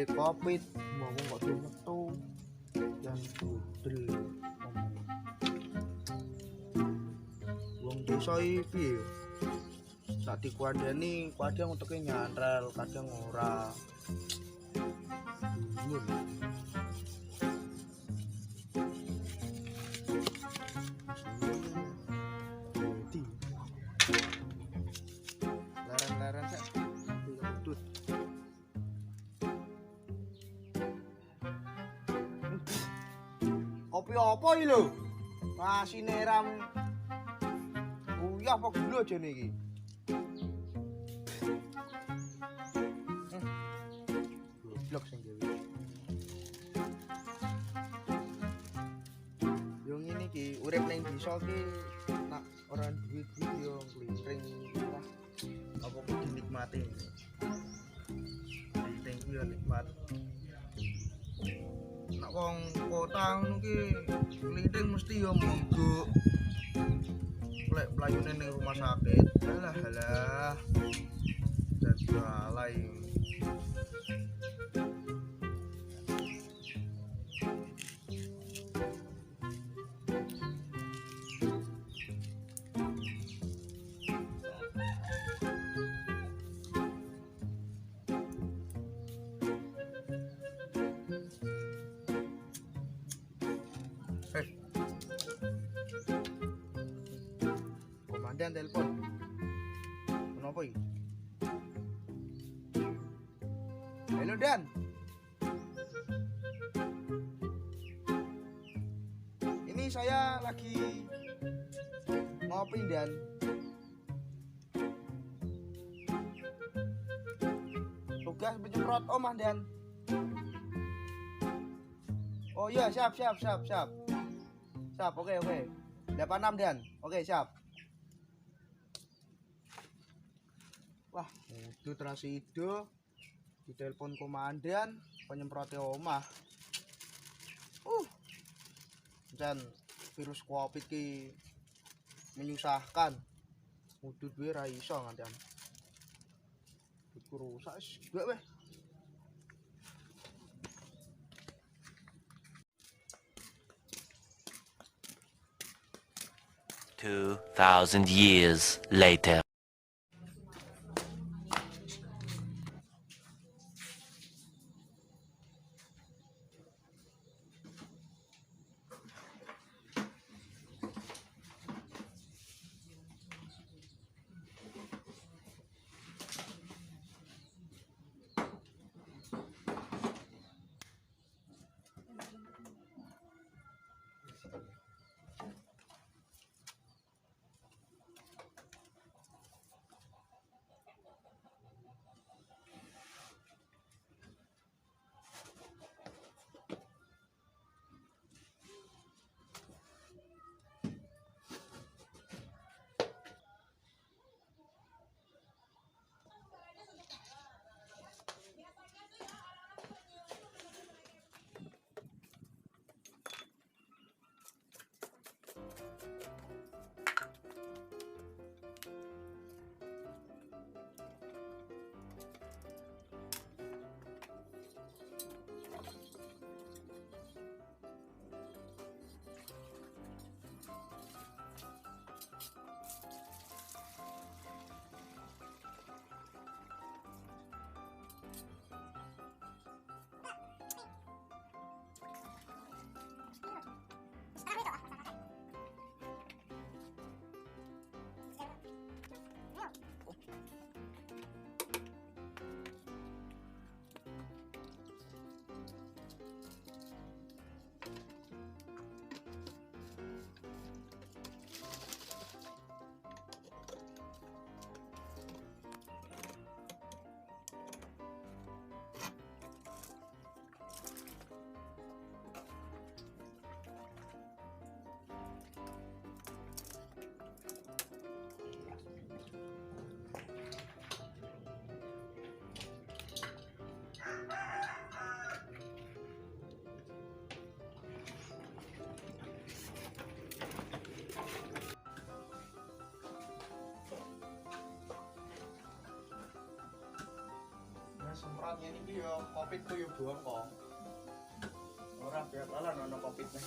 gawe kopit mau kok metu dan budel wong desa iki sak dikuandani kadang uteke nyantrel kadang ora bingung. Leren-leren sak dudut. Kopi apa iki lho? Masine ram. Uyah apa gula jane iki? Goblok sing gawe. Yo ngene iki, urip ning desa ki nak ora duit-duit yo glintring lah. Apa kok dinikmati? Glintring ku yo nikmat. Nak wong kota ngono ki glintring mesti yo monggok. Lek playune ning rumah sakit. Alah. Dan alay. Komandan telepon. Kenapa ini? Halo Dan. Ini saya lagi ngopi Dan. Tugas penyemprot omah Dan. Oh iya siap. Oke. 86 Dan. Oke siap. Wah, itu terasido ditelepon komandan penyemprot omah. Dan virus Covid ki menyusahkan. Udut wae ra iso ngandan. Iku rusak wis duwe weh. Years later. semprot ngene iki yo Covid ku yo buang kok. Ora biar lalan ono Covid nih.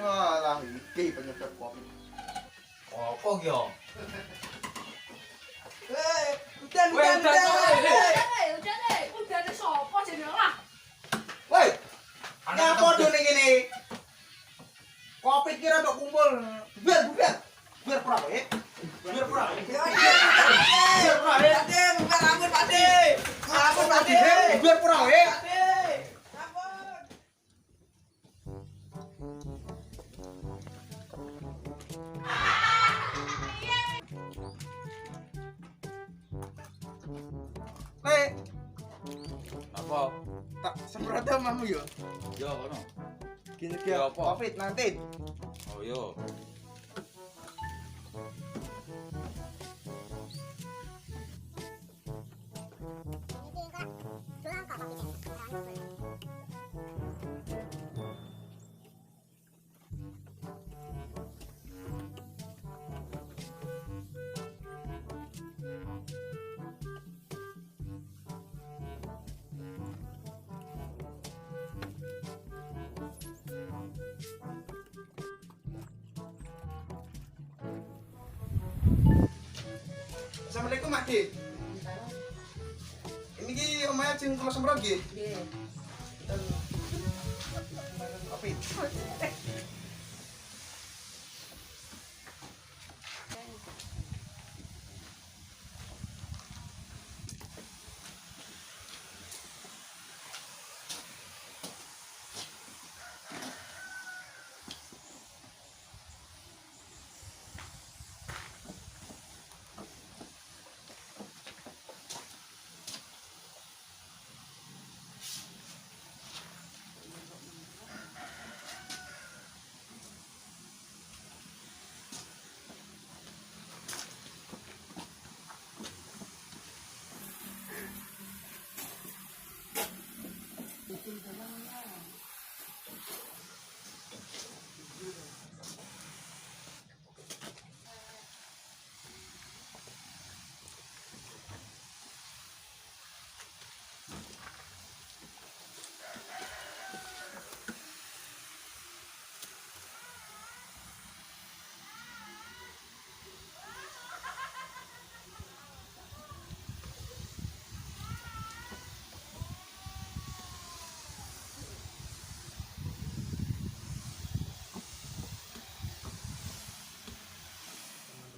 Walah iki penyebab Covid. Apa yo? Udan. Udah sopo jenenge lah. Woi. Nyapa dene kene? Covid kira tok kumpul. Biar pura wae. Biar pura wae. Biar pura wae. Ampun, Pakde. Biar pura wae. Nek, Apa? tak semprot omamu yo. Yo kono. Gini Ya, apa? Covid-19. Oh yo. Assalamualaikum, Mak Dik. Ini ki omahe sing kula semprot nggih. Nggih. Covid.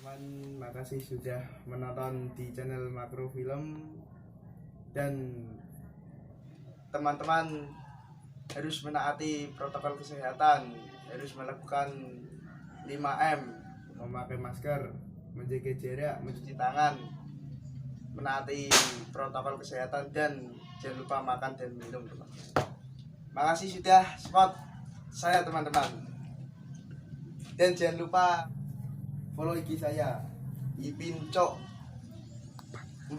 Teman-teman, makasih sudah menonton di channel Makro Film, dan teman-teman harus menaati protokol kesehatan, harus melakukan 5M, memakai masker, menjaga jarak, mencuci tangan, menaati protokol kesehatan, dan jangan lupa makan dan minum, teman-teman. Makasih sudah support saya, teman-teman, dan jangan lupa follow IG saya Ipinco 46.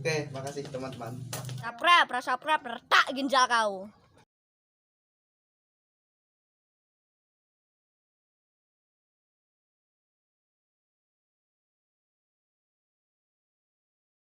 Oke, makasih teman-teman. Saprap, retak ginjal kau.